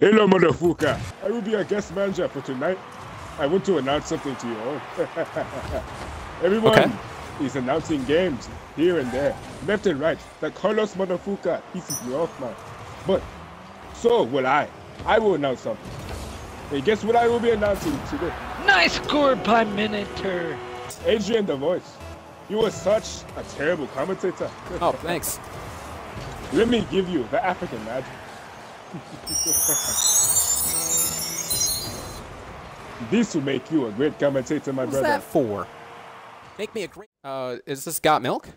Hello, motherfucker. I will be a guest manager for tonight. I want to announce something to you all. Everyone is announcing games here and there, left and right. That Carlos motherfucker pisses me off, man. But so will I. I will announce something. And guess what I will be announcing today? Nice score by Minotaur. AdrianTheVoice. You are such a terrible commentator. Oh, thanks. Let me give you the African magic. This will make you a great commentator, my brother. What's that for? Make me a great... is this Got Milk?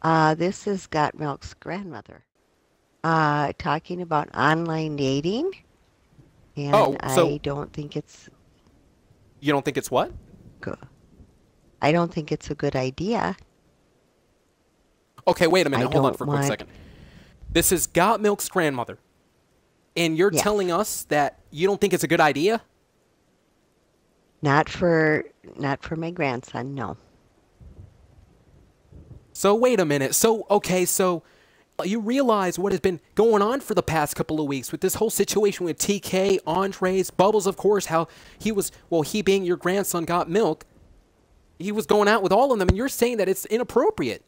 This is Got Milk's grandmother. Talking about online dating. And so I don't think it's... You don't think it's what? Good. I don't think it's a good idea. Okay, wait a minute. Hold on for a quick second. This is Got Milk's grandmother. And you're telling us that you don't think it's a good idea? Not for my grandson, no. So wait a minute. So, okay, so you realize what has been going on for the past couple of weeks with this whole situation with TK, Andres, Bubbles, of course, how he was, well, he being your grandson Got Milk, he was going out with all of them, and you're saying that it's inappropriate.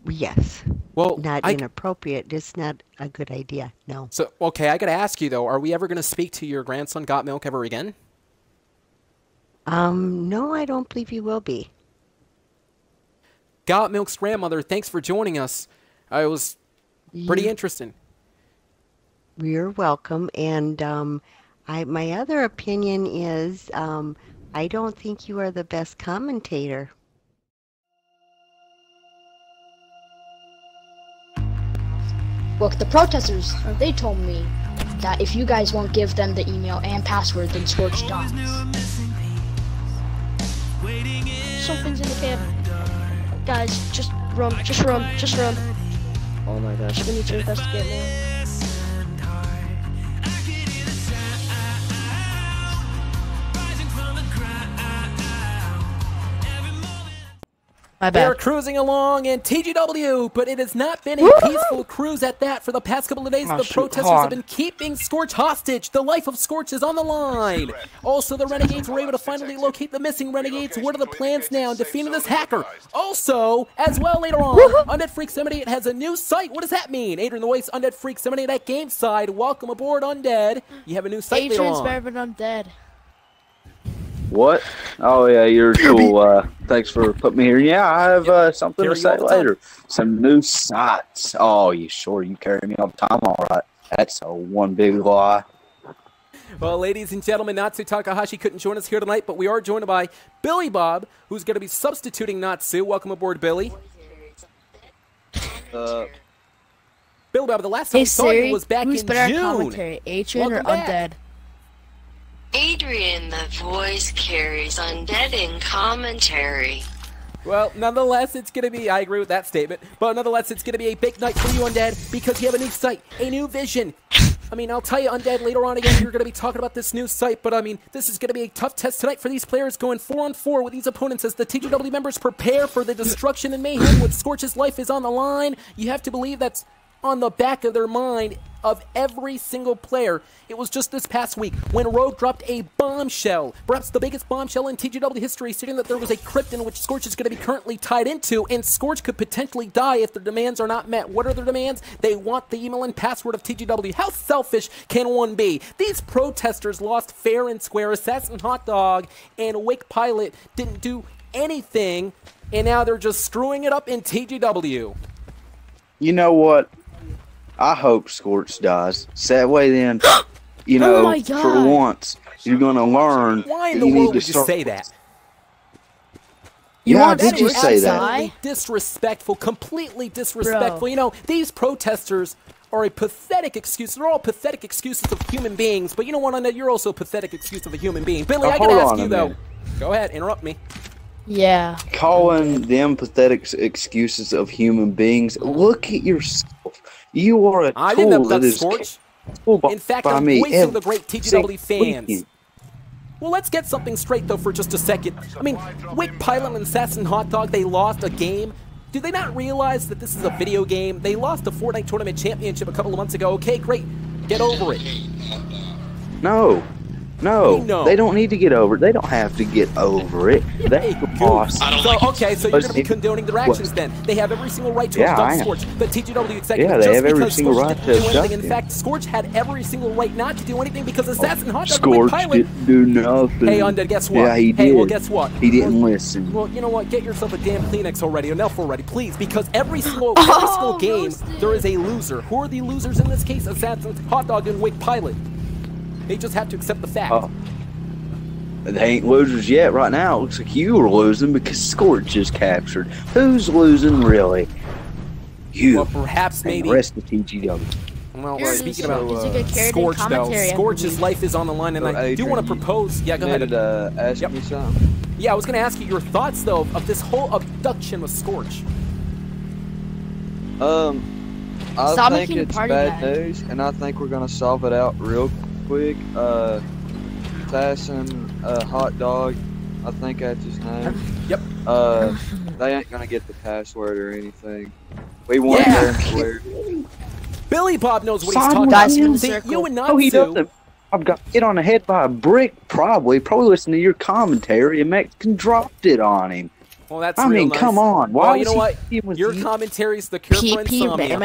Yes. Well, not inappropriate, just not a good idea, no. So, okay, I got to ask you, though, are we ever going to speak to your grandson Got Milk ever again? No, I don't believe you will be. Got Milk's grandmother, thanks for joining us. It was pretty interesting. You're welcome, and my other opinion is I don't think you are the best commentator. Look, the protesters, they told me that if you guys won't give them the email and password, then Scorch dies. Something's in the camp. Guys, just run. Oh my gosh, we need to investigate more. They're cruising along in TGW, but it has not been a peaceful cruise at that for the past couple of days. The protesters have been keeping Scorch hostage. The life of Scorch is on the line. Also, the Renegades were able to finally locate the missing Renegades. What are the plans now in defeating this hacker? Also, as well later on, Undead Freak 78 has a new site. What does that mean? AdrianTheVoice, Undead Freak 78 at Game Side. Welcome aboard, Undead. You have a new site later on. Adrian's better than Undead. What? Oh yeah, you're cool. Thanks for putting me here. Yeah, I have something to say later. Some new sites. Oh, you sure? You carry me all the time. All right. That's a one big lie. Well, ladies and gentlemen, Natsu Takahashi couldn't join us here tonight, but we are joined by Billy Bob, who's going to be substituting Natsu. Welcome aboard, Billy. Billy Bob, the last time we saw you was back in June. Commentary, Adrian or Undead? AdrianTheVoice carries Undead in commentary. Well, nonetheless, it's going to be, I agree with that statement, but nonetheless, it's going to be a big night for you, Undead, because you have a new site, a new vision. I mean, I'll tell you, Undead, later on again, you're going to be talking about this new site, but I mean, this is going to be a tough test tonight for these players going 4-on-4 with these opponents as the TGW members prepare for the destruction and mayhem with Scorch's life is on the line. You have to believe that's on the back of their mind of every single player. It was just this past week when Rogue dropped a bombshell, perhaps the biggest bombshell in TGW history, stating that there was a crypt in which Scorch is going to be currently tied into, and Scorch could potentially die if their demands are not met. What are their demands? They want the email and password of TGW. How selfish can one be? These protesters lost fair and square. Assassin Hot Dog and Wake Pilot didn't do anything, and now they're just screwing it up in TGW. You know what? I hope Scorch dies. So that way then, you know, for once, you're going to learn. Why in the world would you say that? Yeah, did you say that? Disrespectful, completely disrespectful. You know, these protesters are a pathetic excuse. They're all pathetic excuses of human beings. But you know what, Undead? You're also a pathetic excuse of a human being. Billy, I gotta ask you, though. Go ahead, interrupt me. Yeah. Calling them pathetic excuses of human beings. Look at yourself. You are a I tool didn't have that is Scorch. capable In fact, by I'm me voicing the great TGW fans. Well, let's get something straight, though, for just a second. I mean, Wick Pilot and Assassin Hot Dog, they lost a game. Do they not realize that this is a video game? They lost the Fortnite Tournament Championship a couple of months ago. Okay, great. Get over it. No. No, they don't need to get over it. They don't have to get over it. They lost. So, okay, so you're going to be condoning their actions then. They have every single right to abduct Scorch. But TGW executive, they just have every because single Scorch right didn't to do abduct anything. In fact, Scorch had every single right not to do anything because Assassin Hot Dog Scorch Pilot. didn't do nothing. Hey, Undead, guess what? Yeah, he did. Hey, well, guess what? He didn't listen. Well, you know what? Get yourself a damn Kleenex already, enough already, please, because every single game, there is a loser. Who are the losers in this case? Assassin Hot Dog and Wick Pilot. They just have to accept the fact. They ain't losers yet. Right now, it looks like you are losing because Scorch is captured. Who's losing, really? You. Well, perhaps maybe. And the rest of TGW. Well, speaking about Scorch, though, Scorch's life is on the line, and I do want to propose. Yeah, go ahead. Ask me something. Yeah, I was going to ask you your thoughts, though, of this whole abduction with Scorch. I think it's bad news, and I think we're going to solve it out real quick. Assassin Hot Dog, I think that's his name. Yep. They ain't gonna get the password or anything. We want their password. Billy Bob knows what he's talking about. See, you and not he doesn't. I've got hit on the head by a brick, probably listening to your commentary, and Mexican dropped it on him. Well, that's I mean, nice. come on. Why you know what? Your commentary's the cure for insomnia.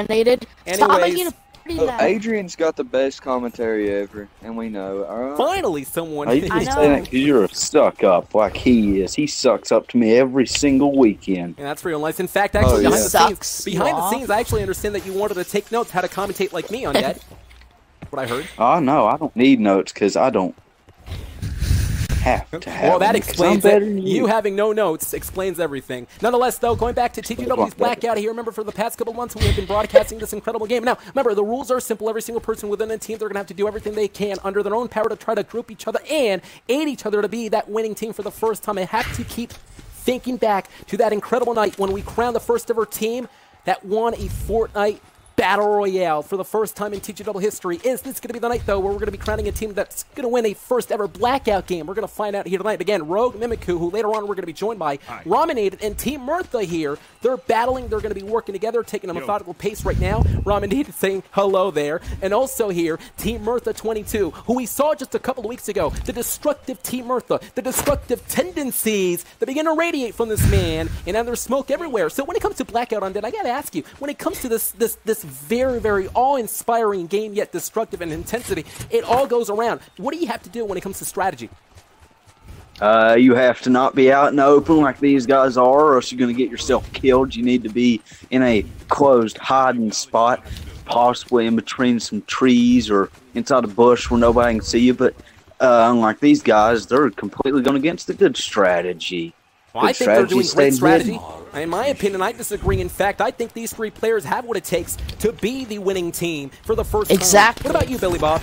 Anyways. Adrian's got the best commentary ever, and we know it. All right? Finally, someone. You just say that because you're a suck up like he is. He sucks up to me every single weekend. And that's real nice. In fact, actually, behind the scenes, I actually understand that you wanted to take notes how to commentate like me on that. What I heard. Oh no, I don't need notes because I don't have to have. Well, that explains it. You having no notes explains everything. Nonetheless, though, going back to TGW's Blackout here, remember for the past couple months we have been broadcasting this incredible game. Now, remember, the rules are simple. Every single person within a team, they're going to have to do everything they can under their own power to try to group each other and aid each other to be that winning team for the first time. I have to keep thinking back to that incredible night when we crowned the first ever team that won a Fortnite Battle Royale for the first time in TGW history. Is this going to be the night, though, where we're going to be crowning a team that's going to win a first-ever Blackout game? We're going to find out here tonight. Again, Rogue, Mimiku, who later on we're going to be joined by, Raminated, and Team Mirtha here. They're battling. They're going to be working together, taking a methodical pace right now. Raminated saying hello there. And also here, Team Mirtha 22, who we saw just a couple of weeks ago. The destructive Team Mirtha, the destructive tendencies that begin to radiate from this man, and now there's smoke everywhere. So when it comes to Blackout Undead, I got to ask you, when it comes to this very, very awe-inspiring game, yet destructive in intensity, it all goes around. What do you have to do when it comes to strategy? You have to not be out in the open like these guys are, or else you're going to get yourself killed. You need to be in a closed hiding spot, possibly in between some trees or inside a bush where nobody can see you. But unlike these guys, they're completely going against the good strategy. Well, I think they're doing great strategy. In my opinion, I disagree. In fact, I think these three players have what it takes to be the winning team for the first time. What about you, Billy Bob?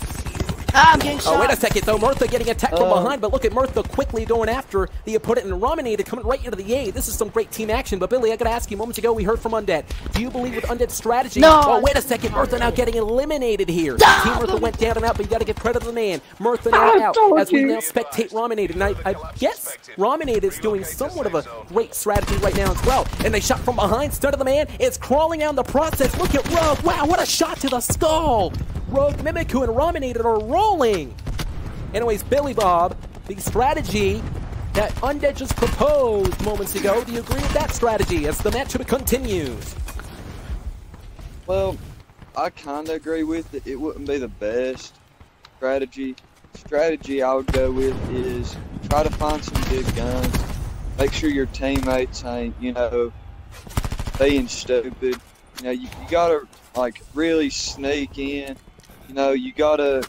I'm getting shot. Oh, wait a second, though. Mirtha getting attacked from behind, but look at Mirtha quickly going after the opponent, and Raminated coming right into the aid. This is some great team action, but Billy, I gotta ask you, moments ago we heard from Undead. Do you believe with Undead's strategy? No. Oh, wait a second, Mirtha now getting eliminated here. Team Mirtha went down and out, but you gotta give credit to the man. Mirtha now out, as we now spectate Raminated, and I guess Raminated is doing somewhat of a great strategy right now as well. And they shot from behind, Stud of the man is crawling down the process. Look at Rogue, wow, what a shot to the skull. Rogue, Mimiku, and Raminated are rolling. Anyways, Billy Bob, the strategy that Undead just proposed moments ago, do you agree with that strategy as the matchup continues? Well, I kind of agree with it. It wouldn't be the best strategy. Strategy I would go with is try to find some good guns. Make sure your teammates ain't, being stupid. You gotta, really sneak in. You gotta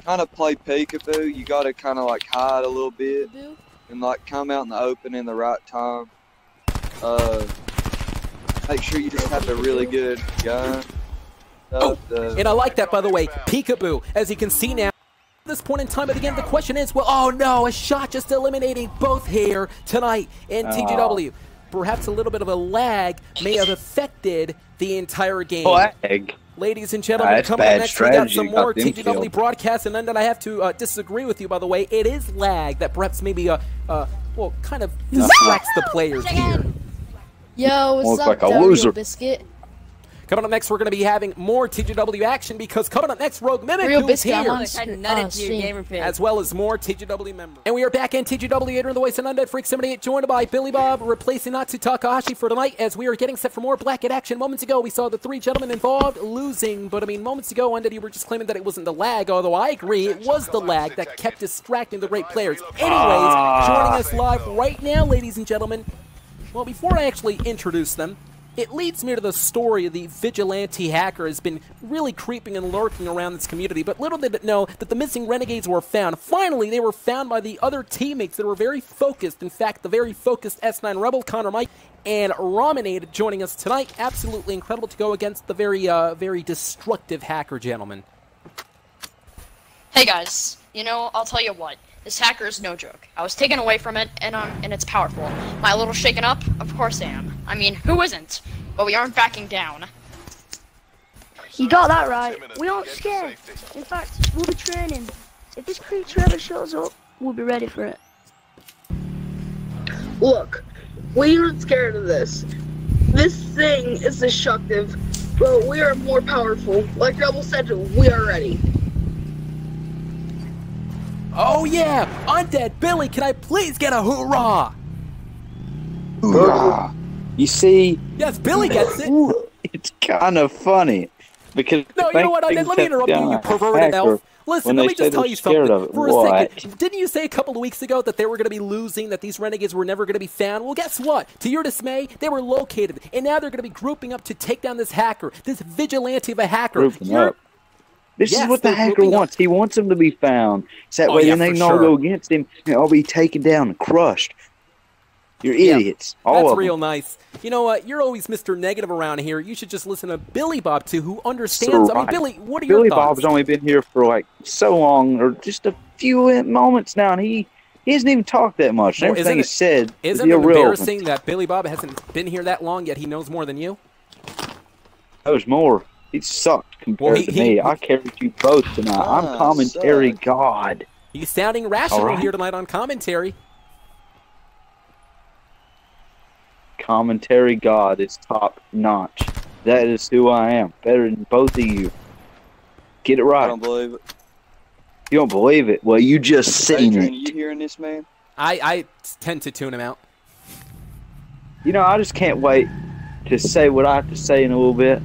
kind of play peekaboo. You gotta kind of hide a little bit and come out in the open in the right time. Make sure you just have a really good gun. And I like that, by the way, peekaboo. As you can see now, at this point in time, but again, the question is, well, oh no, a shot just eliminating both here tonight in TGW. Perhaps a little bit of a lag may have affected the entire game. Lag? Ladies and gentlemen, That's coming up bad next, we got strategy. some more Got them TGW killed. broadcasts, and then I have to disagree with you, by the way. It is lag that perhaps maybe, well, kind of distracts the players here. Yo, what's Looks up, like a Dario loser. Biscuit? Coming up next, we're going to be having more TGW action because coming up next, Rogue Mimic Real who's Biscuit, I'm here. on As well as more TGW members. And we are back in TGW, AdrianTheVoice and Undead Freak 78, joined by Billy Bob, replacing Natsu Takahashi for tonight as we are getting set for more Blackhead action. Moments ago, we saw the three gentlemen involved losing, but I mean, moments ago, Undead, you were just claiming that it wasn't the lag, although I agree, it was the lag that kept distracting the great players. Anyways, joining us live right now, ladies and gentlemen, well, before I actually introduce them, it leads me to the story of the vigilante hacker has been really creeping and lurking around this community, but little did it know that the missing renegades were found. Finally, they were found by the other teammates that were very focused. In fact, the very focused S9 Rebel, Connor Mike, and Raminated joining us tonight. Absolutely incredible to go against the very destructive hacker gentleman. Hey guys, you know, I'll tell you what. This hacker is no joke. I was taken away from it, and it's powerful. Am I a little shaken up? Of course I am. I mean, who isn't? But we aren't backing down. You got that right. We aren't scared. In fact, we'll be training. If this creature ever shows up, we'll be ready for it. Look, we aren't scared of this. This thing is destructive, but we are more powerful. Like Rebel said, we are ready. Oh yeah! Undead Billy, can I please get a hoorah? Hoorah. You see? Yes, Billy gets it. It's kind of funny because no, you know what, Undead? Let me interrupt you, you perverted elf. Listen, let me just tell you something for a second. Didn't you say a couple of weeks ago that they were going to be losing, that these renegades were never going to be found? Well, guess what? To your dismay, they were located, and now they're going to be grouping up to take down this hacker, this vigilante of a hacker. Grouping up. This is what the hacker wants. He wants them to be found. So that way, then they can all go against him and all be taken down and crushed. You're idiots. All That's of real them. nice. You know what? You're always Mr. Negative around here. You should just listen to Billy Bob, too, who understands. I mean, Billy, what are your thoughts? Billy Bob's only been here for like so long, or just a few moments now, and he hasn't even talked that much. Well, everything he said isn't it embarrassing that Billy Bob hasn't been here that long, yet he knows more than you? Knows more. He sucked compared to me. I carried you both tonight. I'm commentary god. He's sounding rational here tonight on commentary. Commentary god is top notch. That is who I am. Better than both of you. Get it right. I don't believe it. You don't believe it? Well, you just seen Adrian, it. you hearing this, man? I tend to tune him out. You know, I just can't wait to say what I have to say in a little bit.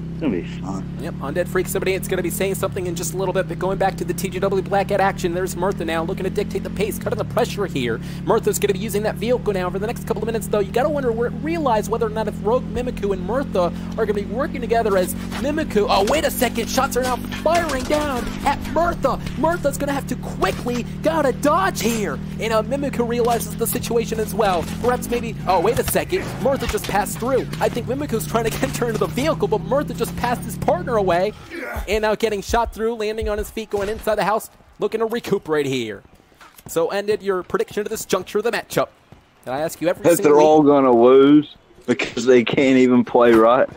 It's going to be fun. Yep, Undead Freak 78 is going to be saying something in just a little bit, but going back to the TGW Blackhead action, there's Mirtha now looking to dictate the pace, cutting the pressure here. Mirtha's going to be using that vehicle now for the next couple of minutes, though. You got to realize whether or not if Rogue Mimiku and Mirtha are going to be working together as Mimiku. Oh, wait a second. Shots are now firing down at Mirtha. Mirtha's going to have to quickly gotta dodge here. And Mimiku realizes the situation as well. Perhaps maybe, oh, wait a second. Mirtha just passed through. I think Mimiku's trying to enter into the vehicle, but Mirtha just passed his partner away, and now getting shot through, landing on his feet, going inside the house, looking to recuperate here. So ended your prediction to this juncture of the matchup. And I ask you every single they're all going to lose because they can't even play right.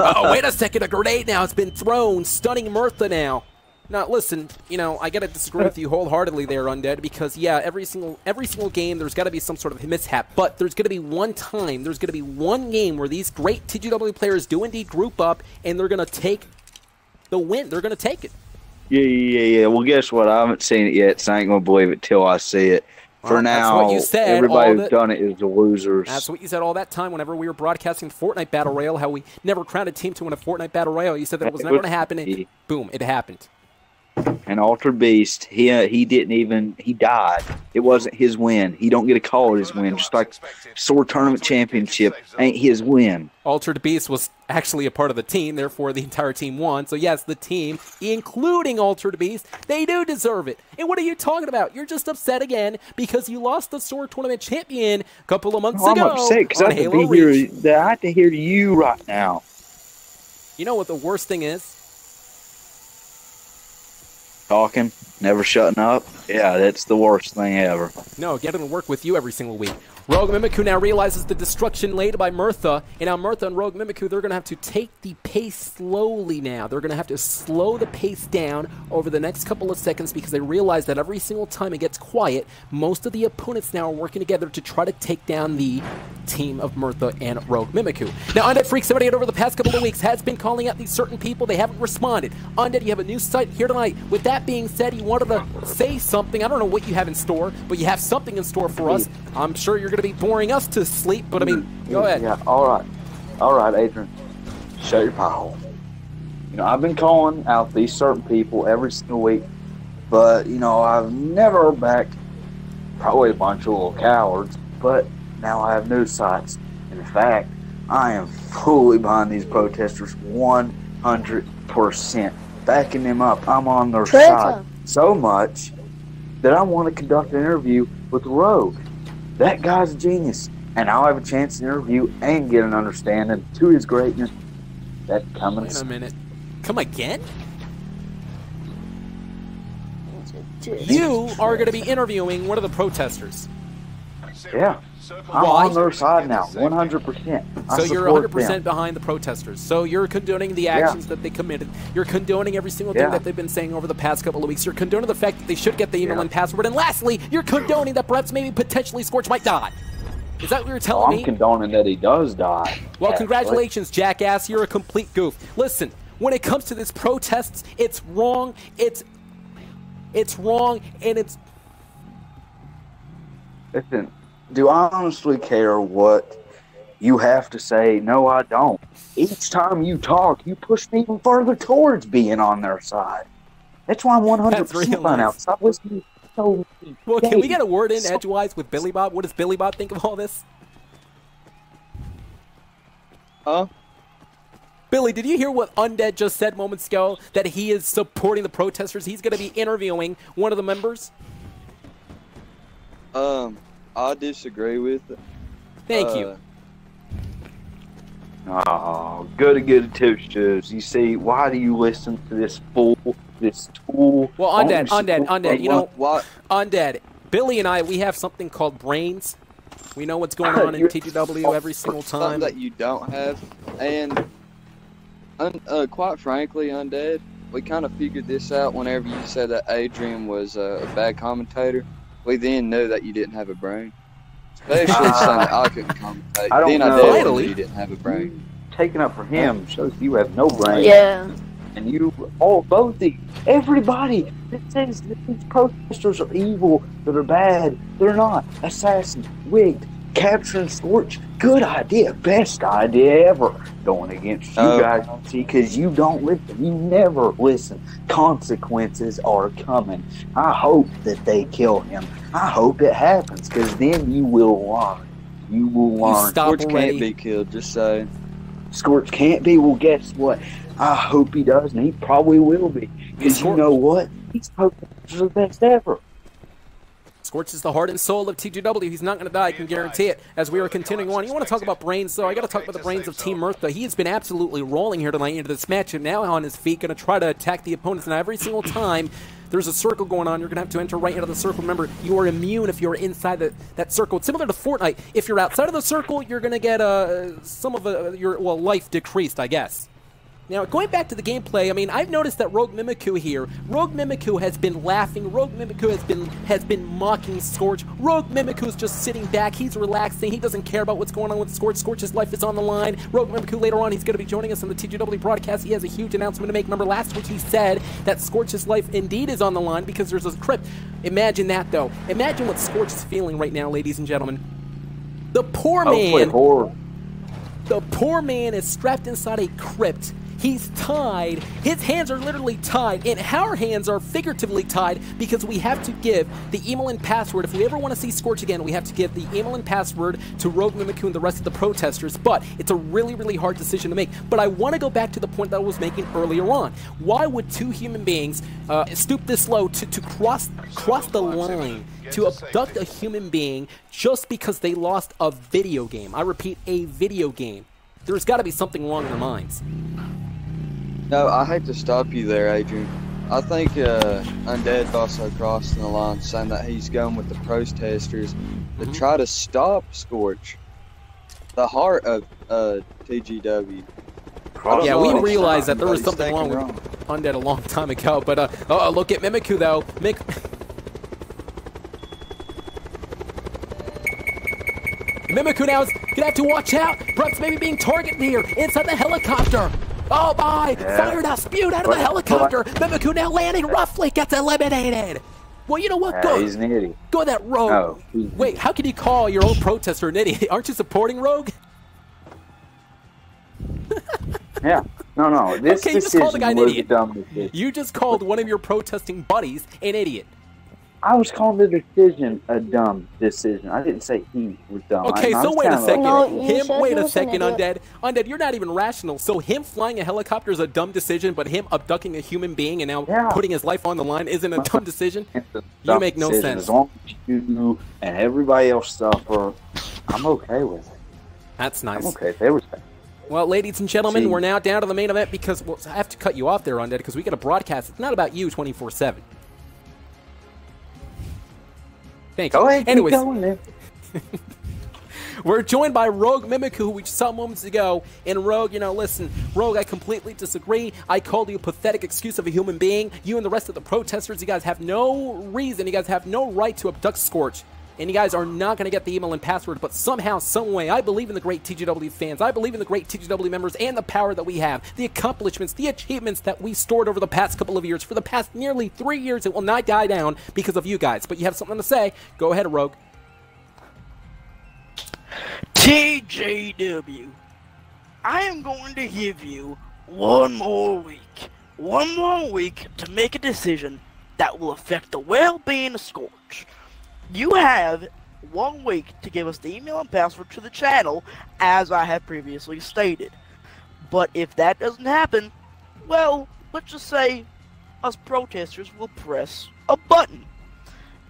Oh, wait a second. A grenade now has been thrown, stunning Mirtha now. Now, listen, you know, I got to disagree with you wholeheartedly there, Undead, because, yeah, every single game, there's got to be some sort of mishap. But there's going to be one time, there's going to be one game where these great TGW players do indeed group up, and they're going to take the win. They're going to take it. Yeah. Well, guess what? I haven't seen it yet, so I ain't going to believe it till I see it. For now, that's what you said, everybody who's done it is the losers. That's what you said all that time whenever we were broadcasting Fortnite Battle Royale, how we never crowned a team to win a Fortnite Battle Royale. You said that it was never going to happen, and boom, it happened. And Altered Beast, he died. It wasn't his win. He don't get a call at his win. Just like Sword Tournament Championship ain't his win. Altered Beast was actually a part of the team, therefore the entire team won. So yes, the team, including Altered Beast, they do deserve it. And what are you talking about? You're just upset again because you lost the Sword Tournament Champion a couple of months ago. I'm upset because I have to hear you right now. You know what the worst thing is? talking, never shutting up. Yeah, that's the worst thing ever. No, getting to work with you every single week. Rogue Mimikyu now realizes the destruction laid by Mirtha, and now Mirtha and Rogue Mimikyu, they're going to have to take the pace slowly now. They're going to have to slow the pace down over the next couple of seconds because they realize that every single time it gets quiet, most of the opponents now are working together to try to take down the team of Mirtha and Rogue Mimikyu. Now, Undead Freak 78 over the past couple of weeks has been calling out these certain people. They haven't responded. Undead, you have a new site here tonight. With that being said, you wanted to say something. I don't know what you have in store, but you have something in store for us. I'm sure you're going to be boring us to sleep, but I mean, go ahead. Yeah, all right, Adrian, shut your pie hole. You know, I've been calling out these certain people every single week, but you know, I've never heard back. Probably a bunch of little cowards, but now I have news sites. In fact, I am fully behind these protesters 100%, backing them up. I'm on their side so much that I want to conduct an interview with Rogue. That guy's a genius, and I'll have a chance to interview and get an understanding to his greatness. That's coming. Wait a minute. Come again? You are going to be interviewing one of the protesters. Yeah. I'm on their side now, 100%. So you're 100% behind the protesters. So you're condoning the actions that they committed. You're condoning every single thing that they've been saying over the past couple of weeks. You're condoning the fact that they should get the email and password. And lastly, you're condoning that perhaps maybe potentially Scorch might die. Is that what you're telling me? I'm condoning that he does die. Well, congratulations, jackass. You're a complete goof. Listen, when it comes to this protests, it's wrong. It's wrong, and it's... Listen, do I honestly care what you have to say? No, I don't. Each time you talk, you push me even further towards being on their side. That's why I'm 100% by now. Stop listening. So well, can we get a word in edgewise with Billy Bob? What does Billy Bob think of all this? Huh? Billy, did you hear what Undead just said moments ago? That he is supporting the protesters? He's going to be interviewing one of the members? I disagree with it. Thank you. Oh, goody two shoes. You see, why do you listen to this fool, this tool? Well, Undead, you know, what? Undead, Billy and I, we have something called brains. We know what's going on in TGW every single time. Something that you don't have, and quite frankly, Undead, we kind of figured this out whenever you said that Adrian was a bad commentator. We then knew that you didn't have a brain. Especially saying that I couldn't commentate. I don't know. Finally, you didn't have a brain. Taking up for him shows you have no brain. Yeah. And you, both the, everybody that says that these protesters are evil, that are bad, they're not. Assassins, wigged, capturing Scorch, good idea, best idea ever. Going against you guys, see, because you don't listen. You never listen. Consequences are coming. I hope that they kill him. I hope it happens, because then you will learn. You will learn. Scorch can't be killed, just saying. Scorch can't be. Well, guess what? I hope he does, and he probably will be. Because you know what? He's hoping for the best ever. Scorch is the heart and soul of TGW. He's not going to die, I can guarantee it. As we are continuing on, you want to talk about brains, though. I got to talk about the brains of Team Mirtha. He has been absolutely rolling here tonight into this match, and now on his feet, going to try to attack the opponents. Now, every single time there's a circle going on, you're going to have to enter right into the circle. Remember, you are immune if you're inside that circle. It's similar to Fortnite. If you're outside of the circle, you're going to get some of your life decreased, I guess. Now, going back to the gameplay, I mean, I've noticed that Rogue Mimikyu here, Rogue Mimikyu has been laughing, Rogue Mimikyu has been mocking Scorch, Rogue Mimikyu is just sitting back, he's relaxing, he doesn't care about what's going on with Scorch, Scorch's life is on the line. Rogue Mimikyu later on, he's going to be joining us on the TGW broadcast. He has a huge announcement to make. Remember, last week he said that Scorch's life indeed is on the line because there's a crypt. Imagine that, though. Imagine what Scorch is feeling right now, ladies and gentlemen. The poor man is strapped inside a crypt. He's tied. His hands are literally tied, and our hands are figuratively tied because we have to give the email and password. If we ever want to see Scorch again, we have to give the email and password to Rogue Mimikyu and the rest of the protesters, but it's a really, really hard decision to make. But I want to go back to the point that I was making earlier on. Why would two human beings stoop this low to cross the line, to abduct a human being just because they lost a video game? I repeat, a video game. There's got to be something wrong in their minds. No, I hate to stop you there, Adrian, I think Undead's also crossing the line, saying that he's going with the protesters to try to stop Scorch, the heart of TGW. Yeah, we realized that there was something wrong with Undead a long time ago, but look at Mimiku though. Mimiku now is gonna have to watch out. Perhaps maybe being targeted here inside the helicopter. Oh my! Yeah. Fired out, spewed out of the helicopter. Mimiku now landing roughly, gets eliminated. Well, you know what? Go. He's an idiot. Go that Rogue. Oh, wait, how can you call your own protester an idiot? Aren't you supporting Rogue? Yeah. No. This okay, you just called the guy an idiot. Dumb you just called one of your protesting buddies an idiot. I was calling the decision a dumb decision. I didn't say he was dumb. Okay, so wait a second. Wait a second, Undead. Undead, you're not even rational. So him flying a helicopter is a dumb decision, but him abducting a human being and now putting his life on the line isn't a dumb decision? You make no sense. As long as you and everybody else suffer, I'm okay with it. That's nice. I'm okay with everything. Well, ladies and gentlemen, we're now down to the main event because I have to cut you off there, Undead, because we got a broadcast. It's not about you 24/7. Thank you. Go ahead, anyways, keep going, man. We're joined by Rogue Mimiku, who we saw moments ago. And Rogue, you know, listen, Rogue, I completely disagree. I called you a pathetic excuse of a human being. You and the rest of the protesters, you guys have no reason, you guys have no right to abduct Scorch. And you guys are not going to get the email and password, but somehow, some way, I believe in the great TGW fans. I believe in the great TGW members and the power that we have, the accomplishments, the achievements that we stored over the past couple of years. For the past nearly 3 years, it will not die down because of you guys. But you have something to say. Go ahead, Rogue. TJW, I am going to give you one more week. One more week to make a decision that will affect the well-being of Scorch. You have 1 week to give us the email and password to the channel, as I have previously stated. But if that doesn't happen, well, let's just say us protesters will press a button.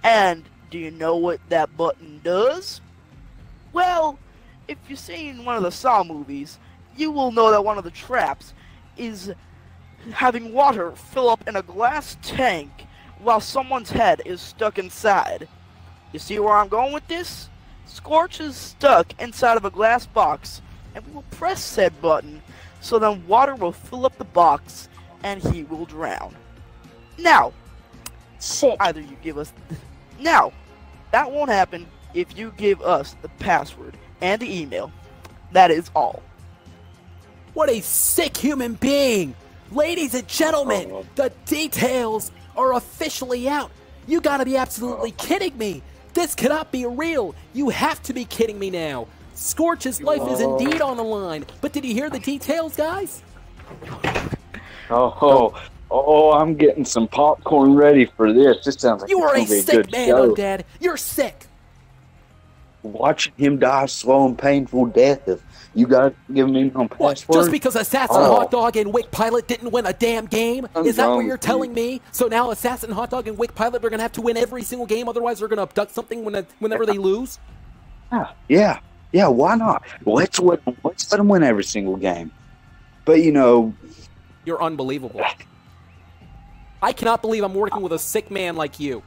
And do you know what that button does? Well, if you've seen one of the Saw movies, you will know that one of the traps is having water fill up in a glass tank while someone's head is stuck inside. You see where I'm going with this? Scorch is stuck inside of a glass box, and we will press said button, so then water will fill up the box, and he will drown. Now, either you give us... Now, that won't happen if you give us the password and the email. That is all. What a sick human being! Ladies and gentlemen, the details are officially out. You gotta be absolutely kidding me! This cannot be real! You have to be kidding me now! Scorch's life is indeed on the line, but did you hear the details, guys? Oh, I'm getting some popcorn ready for this. This sounds like you are a sick man, Undead. You're sick. Watching him die a slow and painful death if you got to give him no password. Just because Assassin Hot Dog and Wick Pilot didn't win a damn game? Is that what you're telling me? So now Assassin Hot Dog and Wick Pilot are going to have to win every single game, otherwise they're going to abduct something whenever they lose? Yeah, why not? Let's let them win every single game. But, you know... You're unbelievable. I cannot believe I'm working with a sick man like you.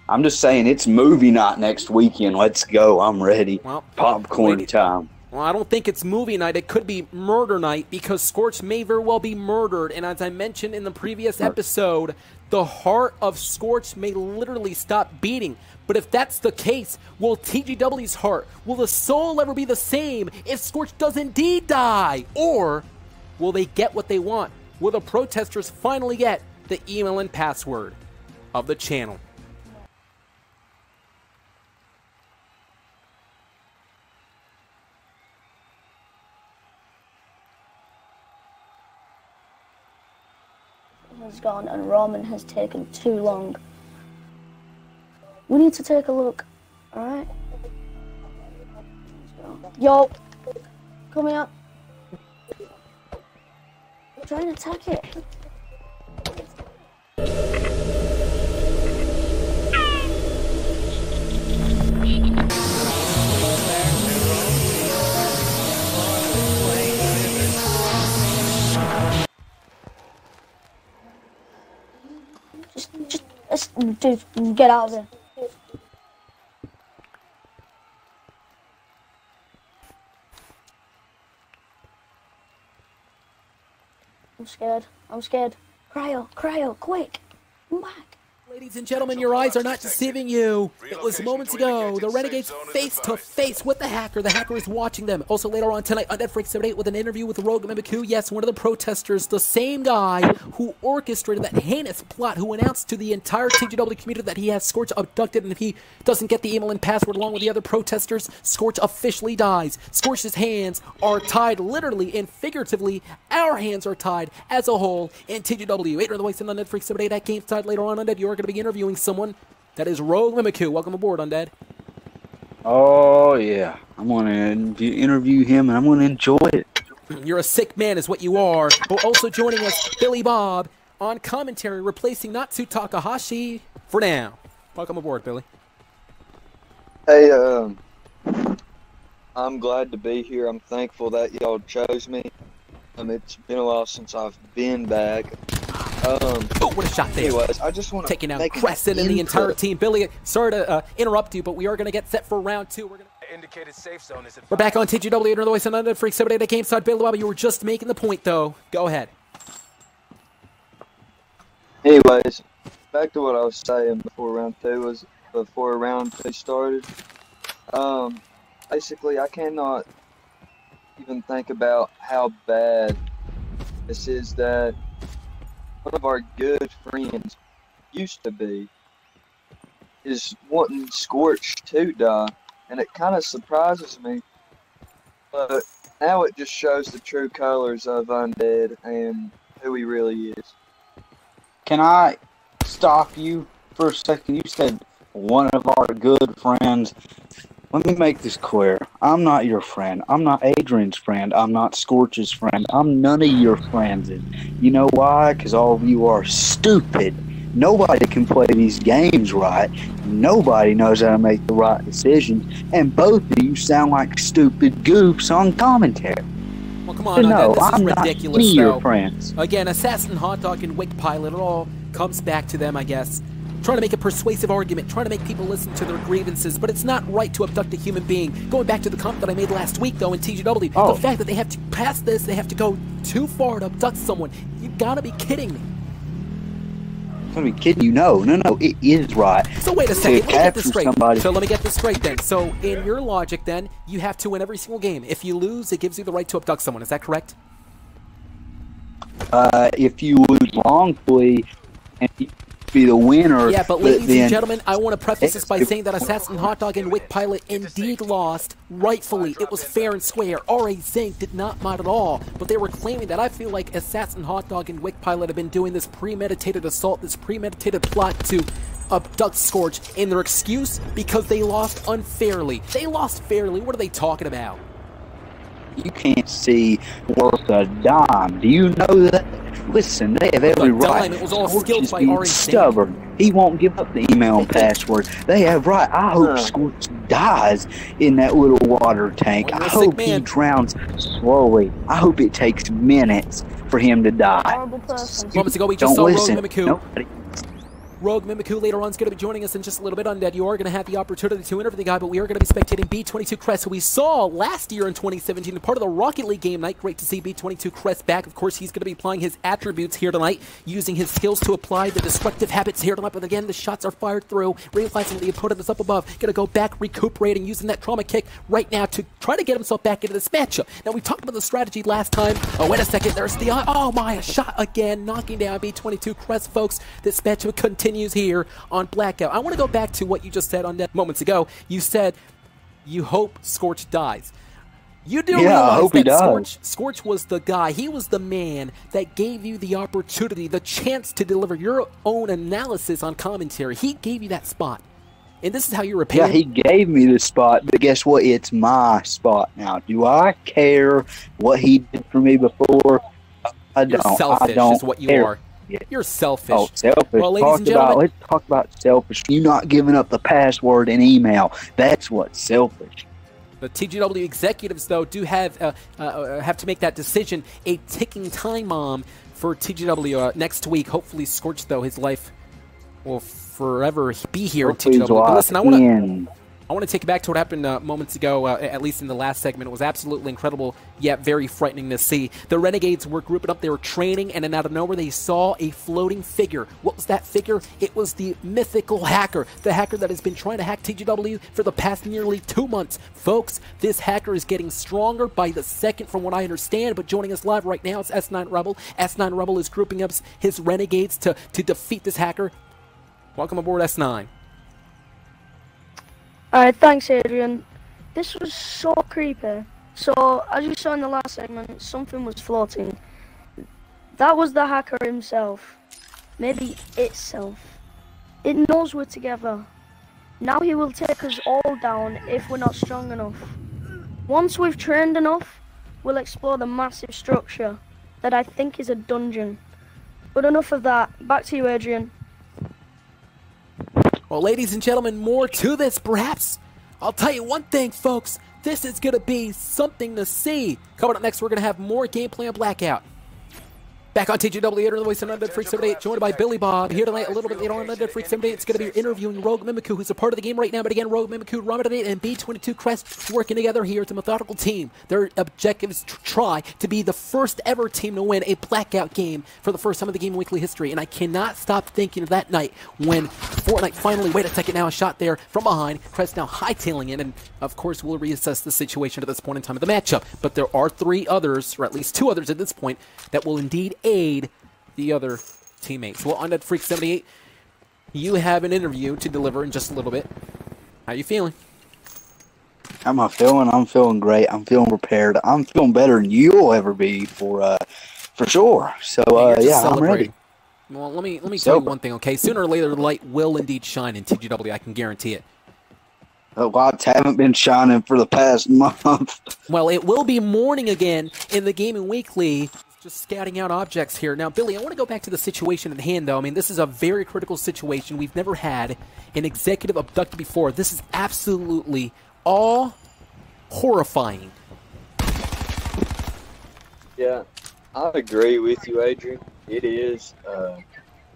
I'm just saying, it's movie night next weekend. Let's go. I'm ready. Well, popcorn time. Well, I don't think it's movie night. It could be murder night because Scorch may very well be murdered. And as I mentioned in the previous episode, the heart of Scorch may literally stop beating. But if that's the case, will TGW's heart, will the soul ever be the same if Scorch does indeed die? Or will they get what they want? Will the protesters finally get the email and password of the channel? Has gone and ramen has taken too long. We need to take a look, alright? Yo! Come here! Try and attack it. Just get out of there. I'm scared. I'm scared. Cryo, quick. Come back. Ladies and gentlemen, your eyes are not deceiving you. It was moments ago. The Renegades face to face with the hacker. The hacker is watching them. Also later on tonight, Undead Freak 78 with an interview with Rogue Mimiku. Yes, one of the protesters, the same guy who orchestrated that heinous plot, who announced to the entire TGW community that he has Scorch abducted, and if he doesn't get the email and password along with the other protesters, Scorch officially dies. Scorch's hands are tied literally and figuratively. Our hands are tied as a whole in TGW. AdrianTheVoice and Undead Freak 78 at Game Side later on. Undead, you are going to be interviewing someone that is Rogue Mimiku. Welcome aboard, Undead. Oh, yeah. I'm going to interview him, and I'm going to enjoy it. You're a sick man is what you are. But also joining us, Billy Bob, on commentary, replacing Natsu Takahashi for now. Welcome aboard, Billy. Hey, I'm glad to be here. I'm thankful that y'all chose me. It's been a while since I've been back. Oh, what a shot there. Anyways, I just want to taking out Crescent and the entire team. Billy, sorry to interrupt you, but we are going to get set for round 2. We're back on TGW, AdrianTheVoice and Undead Freak 78 at GameSide. Billy Bob, you were just making the point, though. Go ahead. Anyways, back to what I was saying before round 2 started. Basically, I cannot even think about how bad this is that one of our good friends used to be is wanting Scorch to die, and it kind of surprises me, but now it just shows the true colors of Undead and who he really is. Can I stop you for a second? You said one of our good friends. Let me make this clear. I'm not your friend. I'm not Adrian's friend. I'm not Scorch's friend. I'm none of your friends. And you know why? Because all of you are stupid. Nobody can play these games right. Nobody knows how to make the right decisions. And both of you sound like stupid goofs on commentary. Well, come on, no, this I'm is ridiculous, not any of your friends. Again, Assassin, Hot Dog, and Wick Pilot, it all comes back to them, I guess. Trying to make a persuasive argument, trying to make people listen to their grievances, but it's not right to abduct a human being. Going back to the comment that I made last week, though, in TGW, the fact that they have to pass this, they have to go too far to abduct someone. You gotta be kidding me. I'm gonna be kidding you. No, it is right. So wait a second, let me get this straight. So let me get this straight then. So in your logic then, you have to win every single game. If you lose, it gives you the right to abduct someone. Is that correct? If you lose wrongfully and you be the winner. Yeah, but ladies and gentlemen, I want to preface this by saying that Assassin, Hot Dog, and Wick Pilot indeed lost rightfully. It was fair and square. R.A. Zink did not mind at all, but they were claiming that I feel like Assassin, Hot Dog, and Wick Pilot have been doing this premeditated assault, this premeditated plot to abduct Scorch, and their excuse, because they lost unfairly. They lost fairly. What are they talking about? You can't see worth a dime. Do you know that? Listen, they have every right. It was all Scorch is being stubborn. He won't give up the email and password. They have right. I hope Scorch dies in that little water tank. I hope he drowns slowly. I hope it takes minutes for him to die. Horrible person. Moments ago, we just saw Rogue Mimiku. Rogue Mimiku later on is going to be joining us in just a little bit. Undead, you are going to have the opportunity to interview the guy, but we are going to be spectating B22 Crest, who we saw last year in 2017, part of the Rocket League game night. Great to see B22 Crest back. Of course, he's going to be applying his attributes here tonight, using his skills to apply the destructive habits here tonight. But again, the shots are fired through, realizing the opponent is up above, going to go back, recuperating, using that trauma kick right now to try to get himself back into this matchup. Now, we talked about the strategy last time. Oh, wait a second, there's the oh my, a shot again, knocking down B22 Crest, folks. This matchup continues here on Blackout. I want to go back to what you just said on that moments ago. You said you hope Scorch dies. You do realize that Scorch was the guy, he was the man that gave you the opportunity, the chance to deliver your own analysis on commentary. He gave you that spot. And this is how you repay him. Yeah, he gave me the spot, but guess what? It's my spot now. Do I care what he did for me before? I don't. You're selfish is what you are. Yeah. You're selfish. Oh, selfish. Well, ladies and gentlemen, let's talk about selfish. You not giving up the password and email. That's what's selfish. The TGW executives, though, do have to make that decision. A ticking time bomb for TGW next week. Hopefully, Scorch, though, his life will forever be here in Hopefully he's TGW. But listen, I want to take you back to what happened moments ago, at least in the last segment. It was absolutely incredible, yet very frightening to see. The Renegades were grouping up, they were training, and then out of nowhere they saw a floating figure. What was that figure? It was the mythical hacker, the hacker that has been trying to hack TGW for the past nearly 2 months. Folks, this hacker is getting stronger by the second from what I understand, but joining us live right now is S9 Rebel. S9 Rebel is grouping up his Renegades to defeat this hacker. Welcome aboard, S9. Alright, thanks Adrian. This was so creepy. So, as you saw in the last segment, something was floating. That was the hacker himself. Maybe itself. It knows we're together. Now he will take us all down if we're not strong enough. Once we've trained enough, we'll explore the massive structure that I think is a dungeon. But enough of that. Back to you, Adrian. Well, ladies and gentlemen, more to this, perhaps. I'll tell you one thing, folks. This is going to be something to see. Coming up next, we're going to have more gameplay on Blackout. Back on TGW, AdrianTheVoice and Undead Freak 78, joined by Billy Bob. Here tonight, a little bit later on Undead Freak 78, it's going to be interviewing Rogue Mimiku, who's a part of the game right now. But again, Rogue Mimiku, Ramadan, and B22 Crest working together here as a methodical team. Their objective is to try to be the first ever team to win a Blackout game for the first time in the Game Weekly history. And I cannot stop thinking of that night when Fortnite finally, wait a second now, a shot there from behind. Crest now hightailing it, and of course we'll reassess the situation at this point in time of the matchup. But there are 3 others, or at least 2 others at this point, that will indeed aid the other teammates. Well, Undead Freak 78, you have an interview to deliver in just a little bit. How you feeling? How am I feeling? I'm feeling great. I'm feeling prepared. I'm feeling better than you'll ever be for sure. So yeah, I'm ready. Well, let me tell you one thing, okay? Sooner or later, the light will indeed shine in TGW. I can guarantee it. The lights haven't been shining for the past month. Well, it will be morning again in the Gaming Weekly. Just scouting out objects here. Now, Billy, I want to go back to the situation at hand, though. I mean, this is a very critical situation. We've never had an executive abducted before. This is absolutely all horrifying. Yeah, I agree with you, Adrian. It is.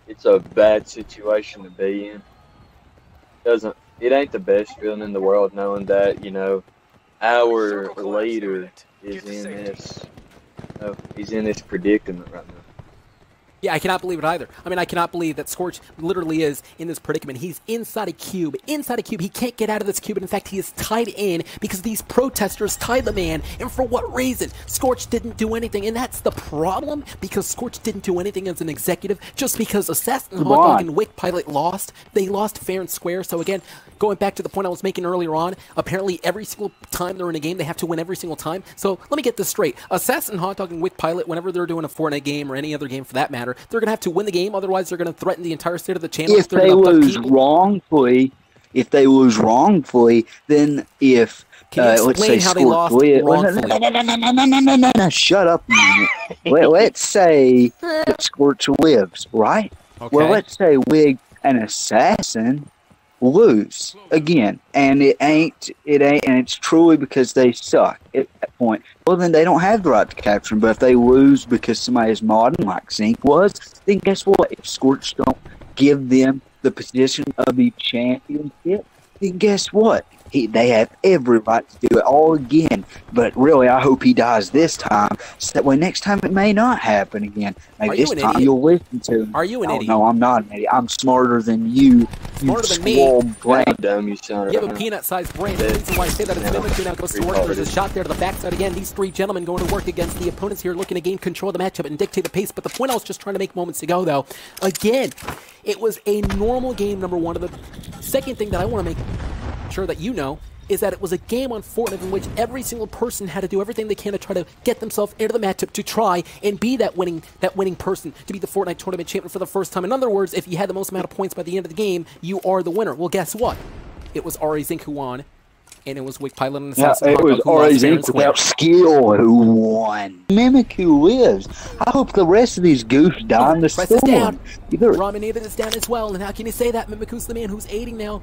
It's a bad situation to be in. It ain't the best feeling in the world knowing that, you know, our leader is in this. He's in this predicament right now. Yeah, I cannot believe it either. I mean, I cannot believe that Scorch literally is in this predicament. He's inside a cube. Inside a cube. He can't get out of this cube. And in fact, he is tied in because these protesters tied the man. And for what reason? Scorch didn't do anything. And that's the problem, because Scorch didn't do anything as an executive. Just because Assassin, Hot Dog, and Wick Pilot lost. They lost fair and square. So again, going back to the point I was making earlier on, apparently every single time they're in a game, they have to win every single time. So let me get this straight. Assassin, Hot Dog, and Wick Pilot, whenever they're doing a Fortnite game or any other game for that matter, they're going to have to win the game, otherwise they're going to threaten the entire state of the channel. If they lose wrongfully, then if let's say how they lost wrongfully? Shut up a minute. Let's say that Scorch lives, right? Okay. Well, let's say Wig and Assassin lose again, and it ain't, and it's truly because they suck at that point. Well, then they don't have the right to capture them. But if they lose because somebody is modding like Zinc was, then guess what? If Scorch don't give them the position of the championship, then guess what? They have every right to do it all again. But really, I hope he dies this time, so that way next time it may not happen again. Maybe this time you'll listen to him. Are you an idiot? No, I'm not an idiot. I'm smarter than you. Smarter than me. Brain. Dumb you sound. You have a peanut-sized brain. The reason why I say that is Mimiku now goes to work. There's a shot there to the backside again. These 3 gentlemen going to work against the opponents here, looking to gain control of the matchup and dictate the pace. But the point I was just trying to make moments ago, though, again, it was a normal game, number one. The second thing that I want to make sure that you know is that it was a game on Fortnite in which every single person had to do everything they can to try to get themselves into the matchup to try and be that winning person, to be the Fortnite tournament champion for the first time. In other words, if you had the most amount of points by the end of the game, you are the winner. Well, guess what? It was Ari Zink who won, and it was Wick Pilot and Assassin. Yeah, it was Ari Zink without skill who won. Mimiku lives. I hope the rest of these goofs die in the storm. Raminated is down as well, and how can you say that? Mimiku's the man who's aiding now.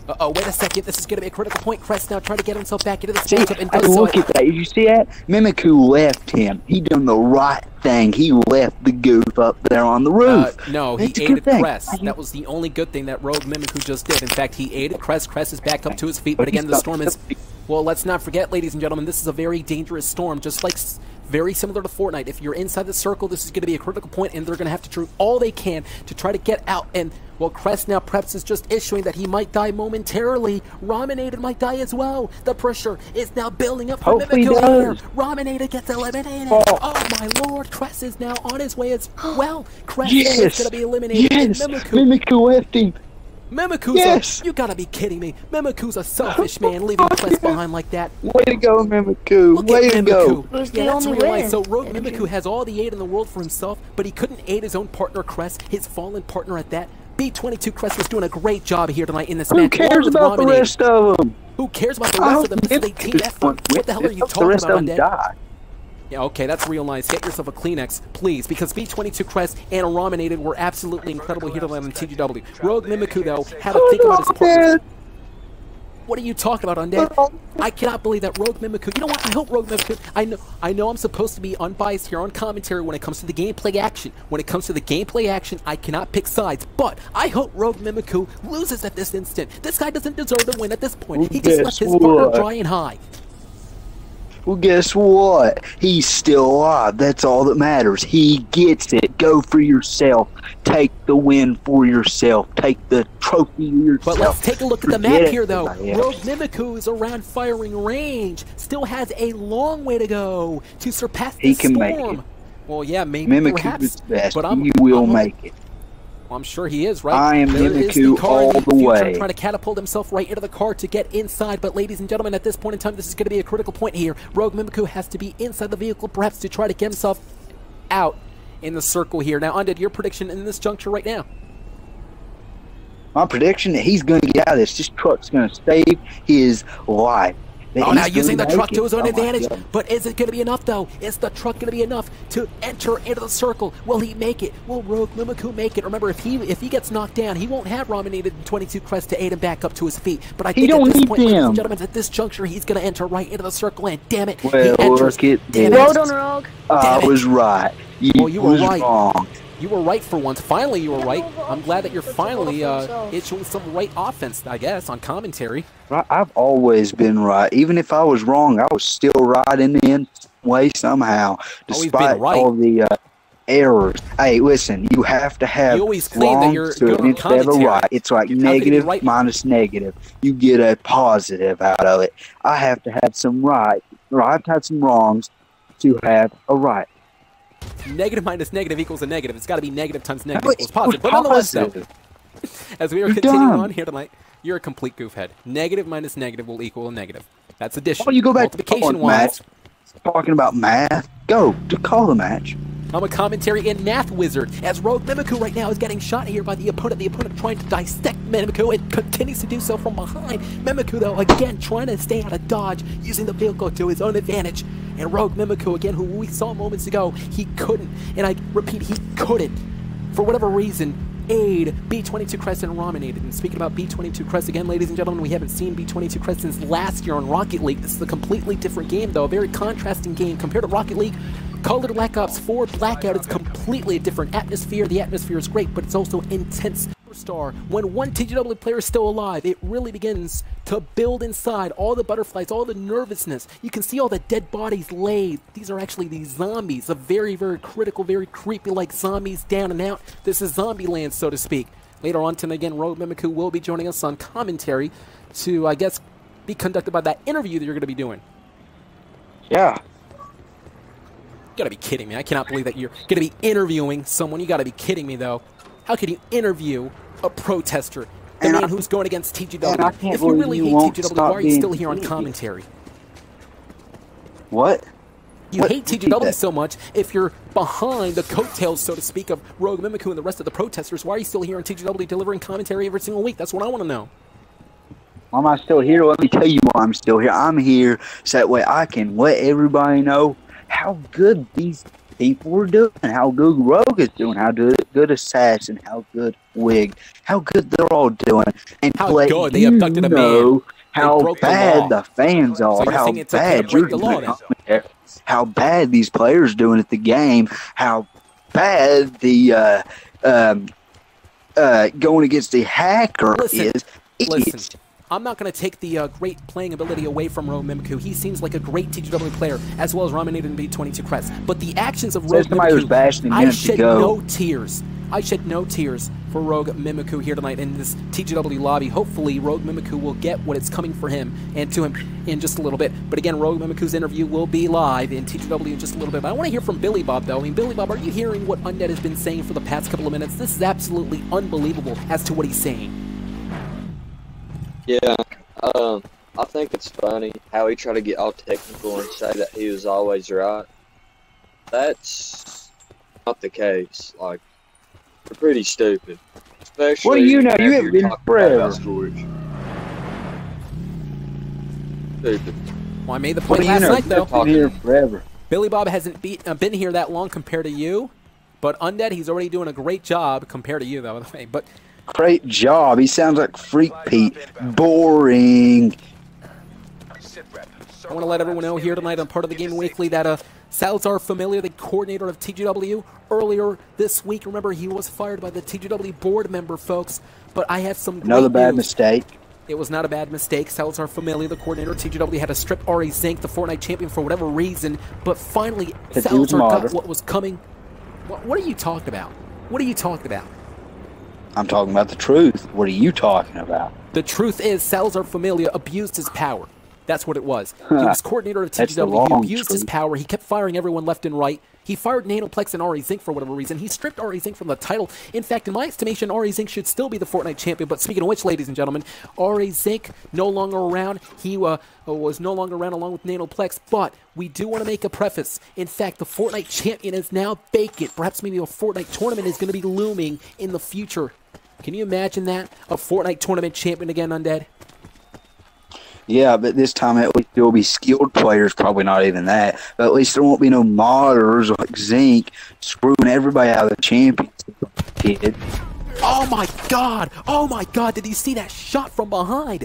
Uh-oh, wait a second. This is going to be a critical point. Crest now trying to get himself back into this See, matchup and hey, does so. look at that. Did you see that? Mimikyu left him. He done the right thing. He left the goof up there on the roof. No, he That's a good aided thing. Crest. That was the only good thing that Rogue Mimikyu just did. In fact, he aided Crest. Crest is back up to his feet, but again, the storm is... Well, let's not forget, ladies and gentlemen, this is a very dangerous storm, just like very similar to Fortnite. If you're inside the circle, this is going to be a critical point, and they're going to have to do all they can to try to get out. And, well, Crest now perhaps is just issuing that he might die momentarily. Raminated might die as well. The pressure is now building up for Mimikyu here. Raminated gets eliminated. Oh, my lord. Crest is now on his way as well. Crest is going to be eliminated. Yes, Mimikyu. Mimikyu left him. Mimiku's you gotta be kidding me. Mimiku's a selfish man, leaving Crest behind like that. Way to go, Mimikyu. Way to go. Yeah, that's real. So Rogue Mimikyu has all the aid in the world for himself, but he couldn't aid his own partner Crest, his fallen partner at that. B22 Crest was doing a great job here tonight in this match. Who cares about the rest of them? Who cares about the rest of them? This is a team effort. What the hell are you talking about, Undead? Yeah, okay, that's real nice. Get yourself a Kleenex, please, because B22 Crest and Raminated were absolutely incredible here tonight on TGW. Rogue Mimikyu, though, had to think about his partners. What are you talking about, Undead? I cannot believe that Rogue Mimikyu... You know what? I hope Rogue Mimikyu... I know I'm supposed to be unbiased here on commentary when it comes to the gameplay action. When it comes to the gameplay action, I cannot pick sides. But I hope Rogue Mimikyu loses at this instant. This guy doesn't deserve to win at this point. He just left his partner dry and high. Well, guess what? He's still alive. That's all that matters. He gets it. Go for yourself. Take the win for yourself. Take the trophy yourself. But let's take a look at the map here, though. Rogue Mimikyu is around firing range. Still has a long way to go to surpass the storm. He can make it. Well, yeah, maybe Mimikyu is best. But He will make it. Well, I'm sure he is, right? I am Mimikyu all the way. Trying to catapult himself right into the car to get inside. But ladies and gentlemen, at this point in time, this is going to be a critical point here. Rogue Mimikyu has to be inside the vehicle, perhaps to try to get himself out in the circle here. Now, Undead, your prediction in this juncture right now? My prediction that he's going to get out of this. This truck's going to save his life. Oh, now using the truck to his own advantage. But is it going to be enough, though? Is the truck going to be enough to enter into the circle? Will he make it? Will Rogue Mimikyu make it? Remember, if he gets knocked down, he won't have Raminated and 22 Crest to aid him back up to his feet. But I think at this point, ladies and gentlemen, at this juncture, he's going to enter right into the circle, and damn it, he enters. Well done, Rogue. I was right. You were right. Wrong. You were right for once. Finally, you were right. I'm glad that you're finally issuing some right offense, I guess, on commentary. I've always been right. Even if I was wrong, I was still right in the end way somehow, despite all the errors. Hey, listen, you have to have wrong instead of right. It's like negative minus negative. You get a positive out of it. I have to have some right, or I have to have some wrongs to have a right. Negative minus negative equals a negative. It's got to be negative times negative equals positive. But nonetheless, though, as we are continuing on here tonight, you're a complete goofhead. Negative minus negative will equal a negative. That's addition. Oh, you go back multiplication-wise. Talking about math. Go to call the match. I'm a commentary and math wizard, as Rogue Mimikyu right now is getting shot here by the opponent. The opponent trying to dissect Mimikyu and continues to do so from behind. Mimikyu, though, again, trying to stay out of dodge, using the vehicle to his own advantage. And Rogue Mimikyu, again, who we saw moments ago, he couldn't, and I repeat, he couldn't, for whatever reason, aid B22 Crest and Raminated. And speaking about B22 Crest again, ladies and gentlemen, we haven't seen B22 Crest since last year on Rocket League. This is a completely different game, though, a very contrasting game compared to Rocket League. Call of Black Ops 4 Blackout is completely a different atmosphere. The atmosphere is great, but it's also intense. Superstar, when one TGW player is still alive, it really begins to build inside. All the butterflies, all the nervousness. You can see all the dead bodies laid. These are actually these zombies, a very, very critical, very creepy like zombies down and out. This is zombie land, so to speak. Later on tonight, again, Rogue Mimikyu will be joining us on commentary to, I guess, be conducted by that interview that you're going to be doing. Yeah. You gotta be kidding me. I cannot believe that you're gonna be interviewing someone. You gotta be kidding me, though. How can you interview a protester, the man who's going against TGW? If you really hate TGW, why are you still here on commentary? What? You hate TGW so much, if you're behind the coattails, so to speak, of Rogue Mimikyu and the rest of the protesters, why are you still here on TGW delivering commentary every single week? That's what I want to know. Why am I still here? Let me tell you why I'm still here. I'm here so that way I can let everybody know how good these people were doing, how good Rogue is doing, how good Assassin, how good Wig, how good they're all doing, and how good they abducted a man. How bad the fans are, so how bad you're doing, how bad these players doing at the game, how bad the going against the hacker is. Listen. I'm not going to take the great playing ability away from Rogue Mimikyu. He seems like a great TGW player, as well as Raminated and B22 Crest. But the actions of Rogue Mimikyu, I shed no tears. I shed no tears for Rogue Mimikyu here tonight in this TGW lobby. Hopefully, Rogue Mimikyu will get what is coming for him and to him in just a little bit. But again, Rogue Mimikyu's interview will be live in TGW in just a little bit. But I want to hear from Billy Bob, though. I mean, Billy Bob, are you hearing what Undead has been saying for the past couple of minutes? This is absolutely unbelievable as to what he's saying. Yeah, I think it's funny how he tried to get all technical and say that he was always right. That's not the case. Like, you're pretty stupid. Especially what do you know? You haven't been forever. Stupid. Well, I made the point last night, though. Been here forever. Billy Bob hasn't been here that long compared to you, but Undead, he's already doing a great job compared to you, though, by the way. But great job. He sounds like Freak Pete. Boring. I want to let everyone know here tonight on Part of the Game Weekly that Salazar Familia, the coordinator of TGW, earlier this week, remember, he was fired by the TGW board member, folks. But I have some another bad mistake. It was not a bad mistake. Salazar Familia, the coordinator of TGW, had to strip Ari Zink, the Fortnite champion, for whatever reason. But finally, Salazar got what was coming. What are you talking about? What are you talking about? I'm talking about the truth. What are you talking about? The truth is Salazar Familia abused his power. That's what it was. He was coordinator of TGW. He abused his power. He kept firing everyone left and right. He fired Nanoplex and Ari Zink for whatever reason. He stripped Ari Zink from the title. In fact, in my estimation, Ari Zink should still be the Fortnite champion. But speaking of which, ladies and gentlemen, Ari Zink no longer around. He was no longer around along with Nanoplex. But we do want to make a preface. In fact, the Fortnite champion is now vacant. Perhaps maybe a Fortnite tournament is going to be looming in the future. Can you imagine that? A Fortnite tournament champion again, Undead? Yeah, but this time at least there will be skilled players, probably not even that. But at least there won't be no modders like Zink screwing everybody out of the championship. Kid. Oh my god! Oh my god, did you see that shot from behind?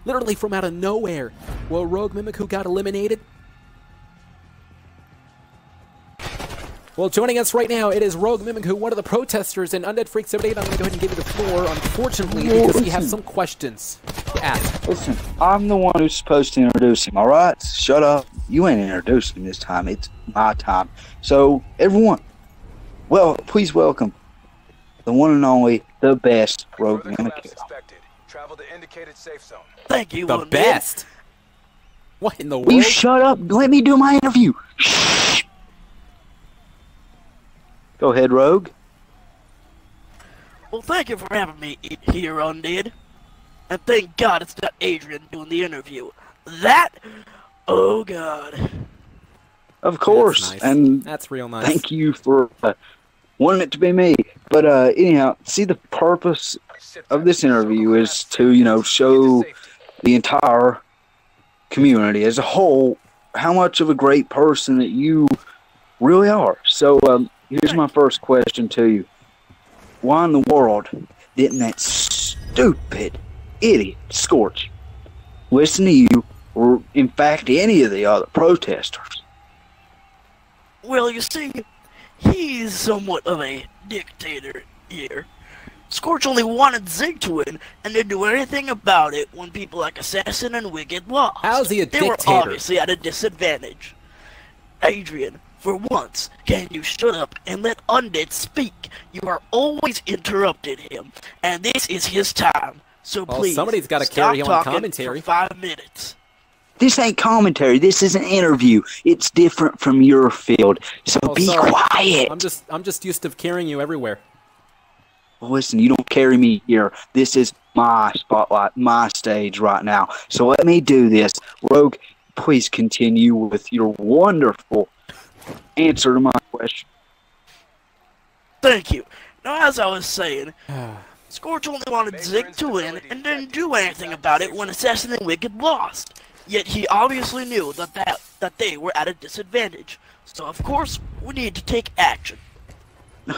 Literally from out of nowhere. Well, Rogue Mimikyu got eliminated. Well, joining us right now, it is Rogue Mimikyu, one of the protesters, and Undead Freak 78. I'm going to go ahead and give you the floor, unfortunately, because we have some questions to ask. Listen, I'm the one who's supposed to introduce him, all right? Shut up. You ain't introducing him this time. It's my time. So, everyone, well, please welcome the one and only, the best Rogue Mimikyu. Thank you, the best? What in the world? Will you shut up? Let me do my interview. Shh. Go ahead, Rogue. Well, thank you for having me here, Undead. And thank God it's not Adrian doing the interview. That? Oh, God. Of course. That's nice. And that's real nice. Thank you for wanting it to be me. But anyhow, see, the purpose of this interview is to, you know, show the entire community as a whole how much of a great person that you really are. So, here's my first question to you. Why in the world didn't that stupid idiot Scorch listen to you, or in fact any of the other protesters? Well, you see, he's somewhat of a dictator here. Scorch only wanted Zig to win, and didn't do anything about it when people like Assassin and Wicked lost. How's he a dictator? They were obviously at a disadvantage. Adrian, for once, can you shut up and let Undead speak? You are always interrupting him, and this is his time. So please, somebody's got to carry on commentary. For 5 minutes. This ain't commentary. This is an interview. It's different from your field. So be quiet. I'm just used to carrying you everywhere. Well, listen, you don't carry me here. This is my spotlight, my stage right now. So let me do this. Rogue, please continue with your wonderful answer to my question. Thank you. Now, as I was saying, Scorch only wanted Zig to win and didn't do anything about it when Assassin and Wicked lost. Yet he obviously knew that they were at a disadvantage. So of course, we need to take action.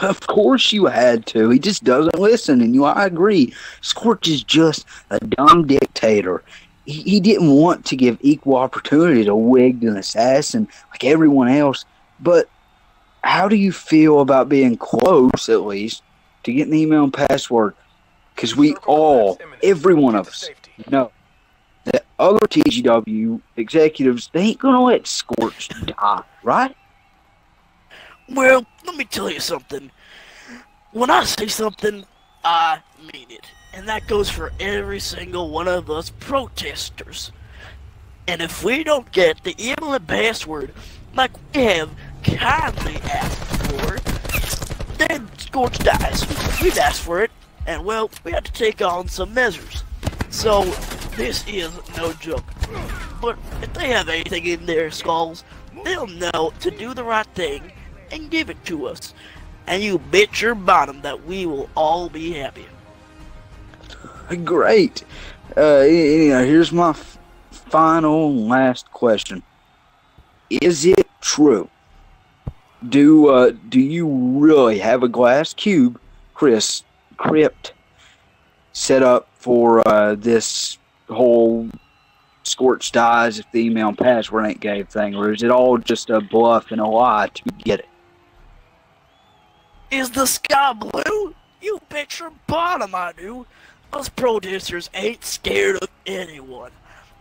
Of course you had to. He just doesn't listen, and I agree. Scorch is just a dumb dictator. He didn't want to give equal opportunity to Wigged and Assassin like everyone else. But how do you feel about being close, at least, to getting the email and password? Because we all, every one of us, know that other TGW executives, they ain't going to let Scorch die, right? Well, let me tell you something. When I say something, I mean it. And that goes for every single one of us protesters. And if we don't get the email and password like we have kindly asked for, then Scorch dies. We've asked for it, and well, we have to take on some measures. So, this is no joke. But if they have anything in their skulls, they'll know to do the right thing and give it to us. And you bet your bottom that we will all be happy. Great. Here's my final and last question. Is it true? Do you really have a glass cube, crypt set up for this whole Scorch dies if the email and password ain't gave thing, or is it all just a bluff and a lie to get it? Is the sky blue? You bet your bottom I do. Us protesters ain't scared of anyone.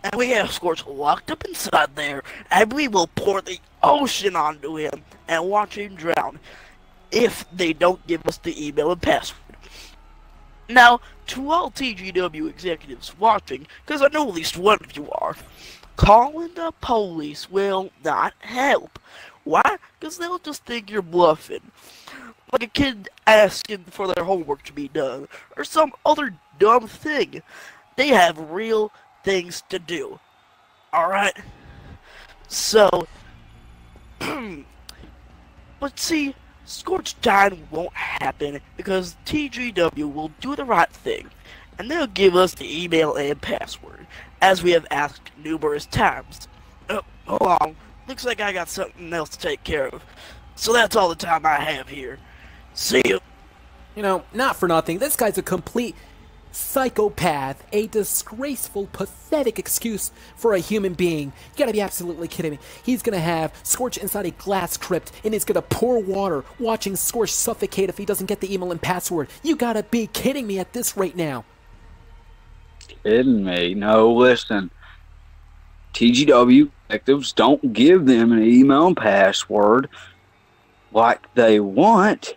And we have Scorch locked up inside there, and we will pour the ocean onto him and watch him drown if they don't give us the email and password. Now, to all TGW executives watching, because I know at least one of you are, calling the police will not help. Why? Because they'll just think you're bluffing. Like a kid asking for their homework to be done, or some other dumb thing. They have real things to do. Alright? So, but see, Scorch dying won't happen because TGW will do the right thing, and they'll give us the email and password, as we have asked numerous times. Hold on, looks like I got something else to take care of. So that's all the time I have here. See you. You know, not for nothing, this guy's a complete psychopath, a disgraceful, pathetic excuse for a human being. You gotta be absolutely kidding me. He's gonna have Scorch inside a glass crypt, and he's gonna pour water, watching Scorch suffocate if he doesn't get the email and password. You gotta be kidding me at this rate now. Kidding me? No, listen. TGW detectives don't give them an email and password like they want.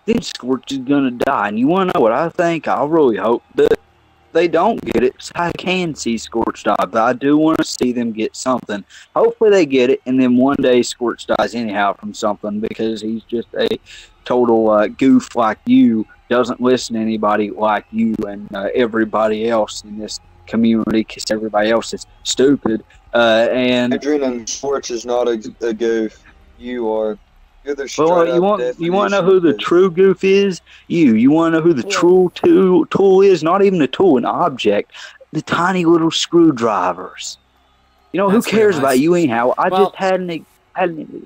Then Scorch is gonna die. And you wanna know what I think? I really hope that they don't get it, so I can see Scorch die. But I do want to see them get something. Hopefully they get it, and then one day Scorch dies anyhow from something, because he's just a total goof like you, doesn't listen to anybody like you and everybody else in this community, because everybody else is stupid. And Adrian Scorch is not a goof. You are. You're the well, you want to know who the true goof is? You want to know who the true tool is? Not even a tool, an object. The tiny little screwdrivers. You know, who cares about you anyhow? I just hadn't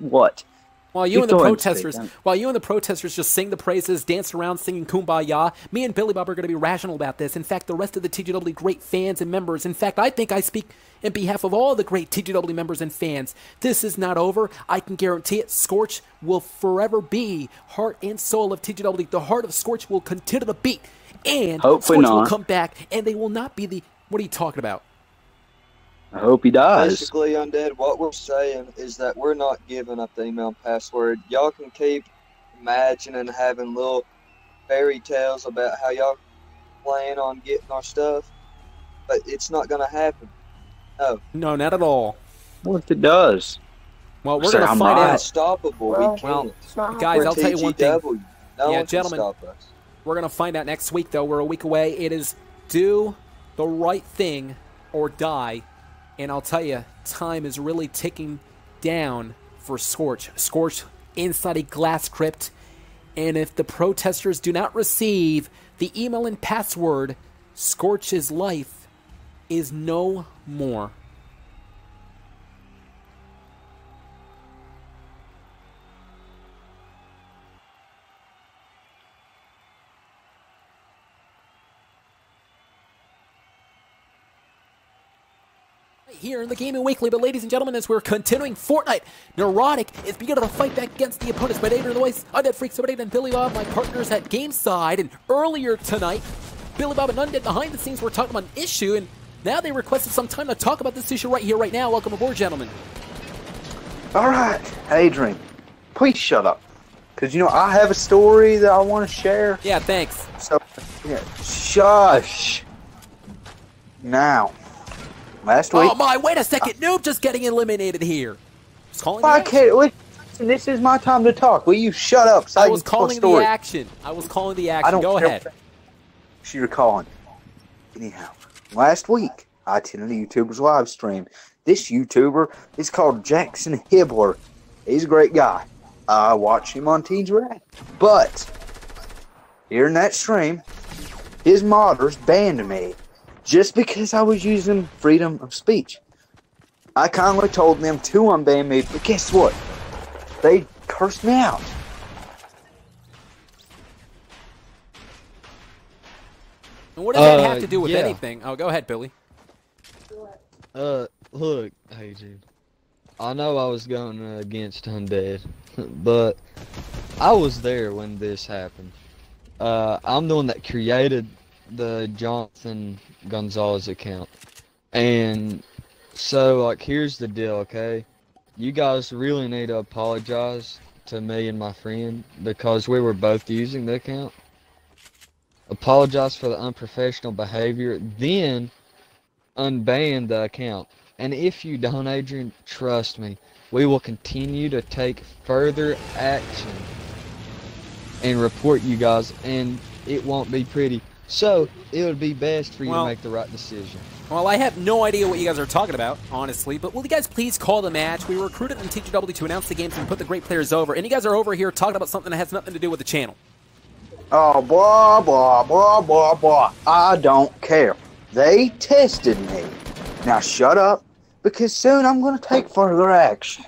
what? While you and the protesters just sing the praises, dance around singing Kumbaya, me and Billy Bob are going to be rational about this. In fact, the rest of the TGW great fans and members, in fact, I think I speak in behalf of all the great TGW members and fans. This is not over. I can guarantee it. Scorch will forever be heart and soul of TGW. The heart of Scorch will continue to beat. And hopefully Scorch will come back, and they will not be the... What are you talking about? I hope he dies. Basically, Undead, what we're saying is that we're not giving up the email and password. Y'all can keep imagining having little fairy tales about how y'all plan on getting our stuff, but it's not going to happen. No. No, not at all. What if it does? Well, we're going to find out. Unstoppable. We can't. Guys, I'll tell you one thing. No yeah, one gentlemen, can stop us. We're going to find out next week, though. We're a week away. It is do the right thing or die. And I'll tell you, time is really ticking down for Scorch. Scorch inside a glass crypt. And if the protesters do not receive the email and password, Scorch's life is no more. here in the Gaming Weekly. But ladies and gentlemen, as we're continuing Fortnite, Neurotic is beginning to fight back against the opponents by AdrianTheVoice, Undead Freak 78, and Billy Bob, my partners at Gameside. And earlier tonight, Billy Bob and Undead behind the scenes were talking about an issue, and now they requested some time to talk about this issue right here, right now. Welcome aboard, gentlemen. All right, Adrian, please shut up. Because, you know, I have a story that I want to share. Yeah, thanks. So, yeah, shush. Now, last week... Oh my, wait a second. Noob just getting eliminated here. Just calling I can't, listen, this is my time to talk. Will you shut up so I was calling the action. I was calling the action. Go ahead. You're calling. Anyhow, last week, I attended a YouTuber's live stream. This YouTuber is called Jackson Hibbler. He's a great guy. I watch him on Teens Rat. But, here in that stream, his modders banned me just because I was using freedom of speech. I kindly told them to unban me, but guess what? They cursed me out. And what does that have to do with anything? Oh, go ahead, Billy. Look, hey, dude. I know I was going against Undead, but I was there when this happened. I'm the one that created the Jonathan Gonzalez account. And so, like, here's the deal, okay? You guys really need to apologize to me and my friend because we were both using the account. Apologize for the unprofessional behavior, then unban the account. And if you don't, Adrian, trust me, we will continue to take further action and report you guys, and it won't be pretty. So, it would be best for you to make the right decision. Well, I have no idea what you guys are talking about, honestly, but will you guys please call the match? We recruited in TGW to announce the games and put the great players over, and you guys are over here talking about something that has nothing to do with the channel. Oh, blah, blah, blah, blah, blah. I don't care. They tested me. Now shut up, because soon I'm going to take further action.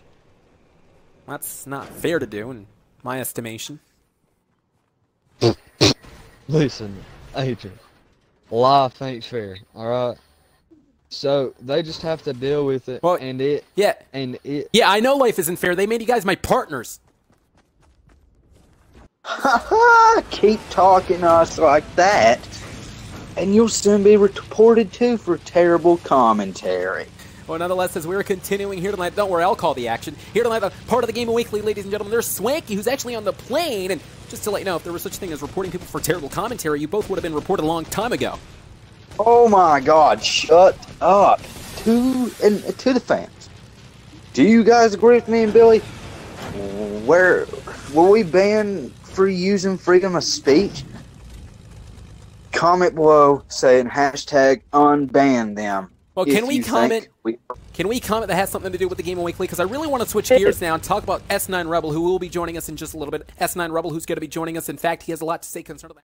That's not fair to do, in my estimation. Listen, Adrian, life ain't fair, alright? So, they just have to deal with it, and it... Yeah. And it... Yeah, I know life isn't fair. They made you guys my partners. Keep talking to us like that, and you'll soon be reported too for terrible commentary. Well, nonetheless, as we're continuing here tonight, don't worry, I'll call the action. Here tonight, part of the Gaming Weekly, ladies and gentlemen, there's Swanky, who's actually on the plane, and just to let you know, if there was such a thing as reporting people for terrible commentary, you both would have been reported a long time ago. Oh my God, shut up. To the fans. Do you guys agree with me and Billy? Were we banned for using freedom of speech? Comment below saying hashtag unban them. Well, can we comment? Can we comment that has something to do with the Gaming Weekly? Because I really want to switch gears now and talk about S9 Rebel, who will be joining us in just a little bit. S9 Rebel, who's going to be joining us. In fact, he has a lot to say concerning that.